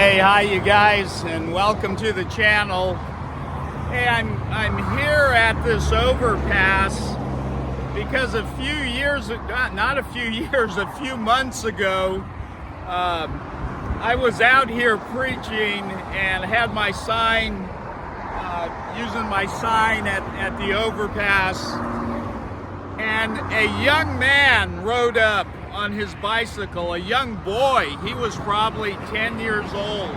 Hey, hi you guys, and welcome to the channel. Hey, I'm here at this overpass because a few months ago, I was out here preaching and had my sign, using my sign at the overpass, and a young man rode up on his bicycle, a young boy. He was probably 10 years old.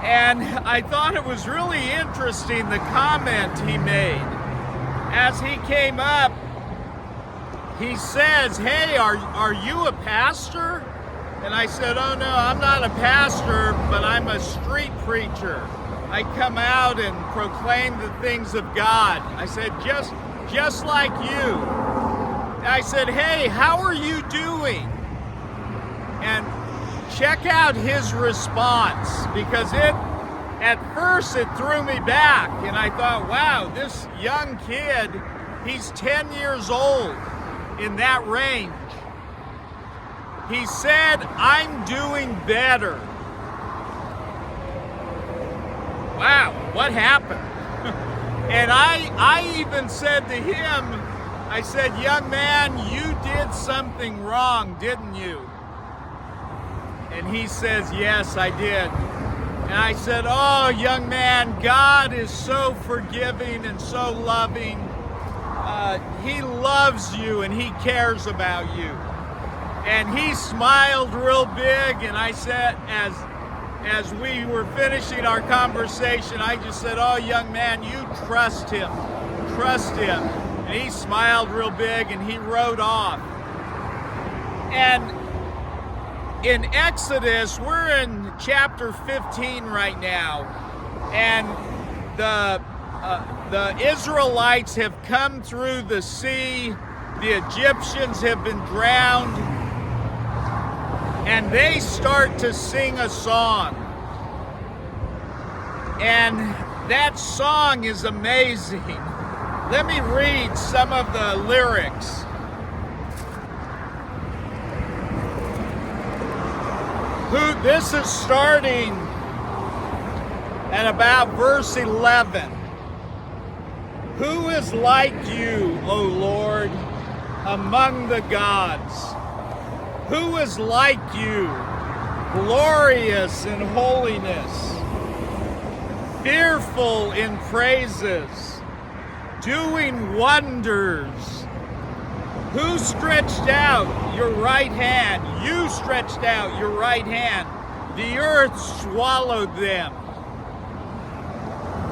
And I thought it was really interesting, the comment he made. As he came up, he says, "Hey, are you a pastor?" And I said, "Oh no, I'm not a pastor, but I'm a street preacher. I come out and proclaim the things of God." I said, just like you. I said, "Hey, how are you doing?" And check out his response, because at first it threw me back, and I thought, wow, this young kid, he's 10 years old, in that range. He said, "I'm doing better." Wow, what happened? And I even said to him, I said, "Young man, you did something wrong, didn't you?" And he says, "Yes, I did." And I said, "Oh, young man, God is so forgiving and so loving. He loves you and he cares about you." And he smiled real big, and I said, as we were finishing our conversation, I just said, "Oh, young man, you trust him. Trust him." And he smiled real big and he rode off. And in Exodus, we're in chapter 15 right now, and the Israelites have come through the sea. The Egyptians have been drowned, and they start to sing a song. And that song is amazing. Let me read some of the lyrics. This is starting at about verse 11. "Who is like you, O Lord, among the gods? Who is like you, glorious in holiness, fearful in praises, doing wonders? Who stretched out your right hand? You stretched out your right hand. The earth swallowed them.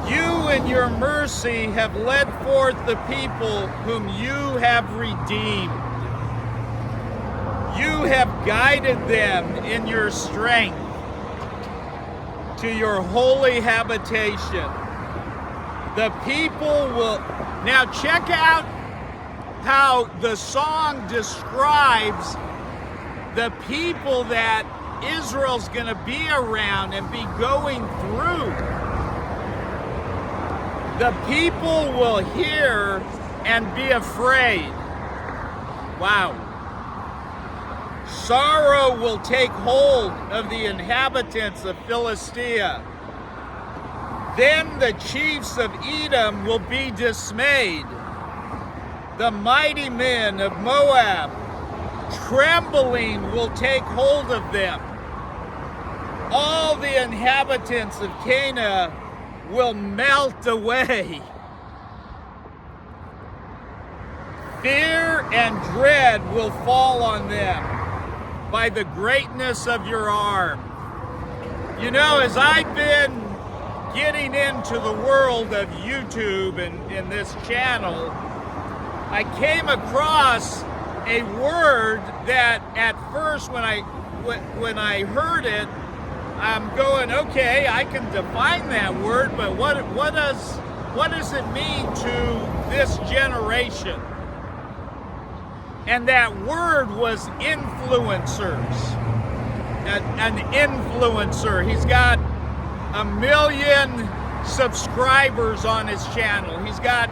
You in your mercy have led forth the people whom you have redeemed. You have guided them in your strength to your holy habitation. The people will..." Now check out how the song describes the people that Israel's going to be around and be going through. The people will hear and be afraid. Wow. "Sorrow will take hold of the inhabitants of Philistia. Then the chiefs of Edom will be dismayed. The mighty men of Moab, trembling, will take hold of them. All the inhabitants of Canaan will melt away. Fear and dread will fall on them by the greatness of your arm." You know, as I've been getting into the world of YouTube and in this channel, I came across a word that at first when I heard it, I'm going, okay, I can define that word, but what does it mean to this generation? And that word was influencers. An influencer. He's got 1 million subscribers on his channel. He's got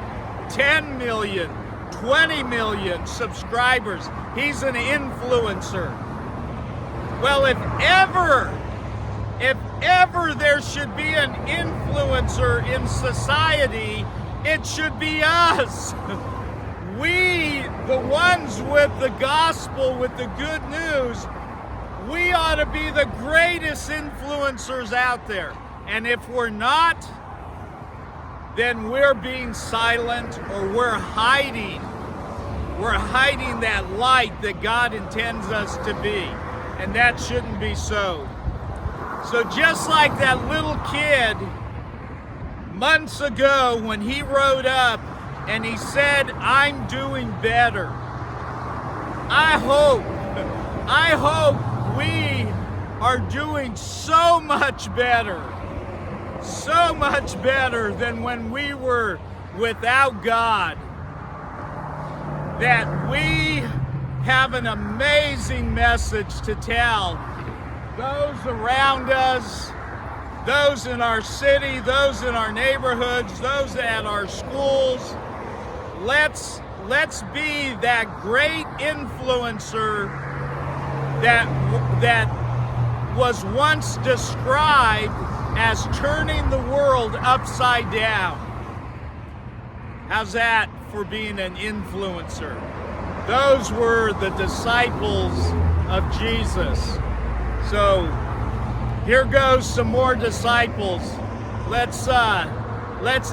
10 million, 20 million subscribers. He's an influencer. Well, if ever If ever there should be an influencer in society, it should be us. We, the ones with the gospel, with the good news, we ought to be the greatest influencers out there. And if we're not, then we're being silent, or we're hiding. We're hiding that light that God intends us to be. And that shouldn't be so. So just like that little kid months ago when he rode up and he said, "I'm doing better," I hope we are doing so much better than when we were without God, that we have an amazing message to tell those around us, those in our city, those in our neighborhoods, those at our schools. Let's be that great influencer that was once described as turning the world upside down. How's that for being an influencer? Those were the disciples of Jesus. So here goes some more disciples. Let's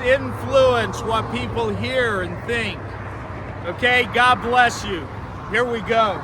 influence what people hear and think. Okay, God bless you. Here we go.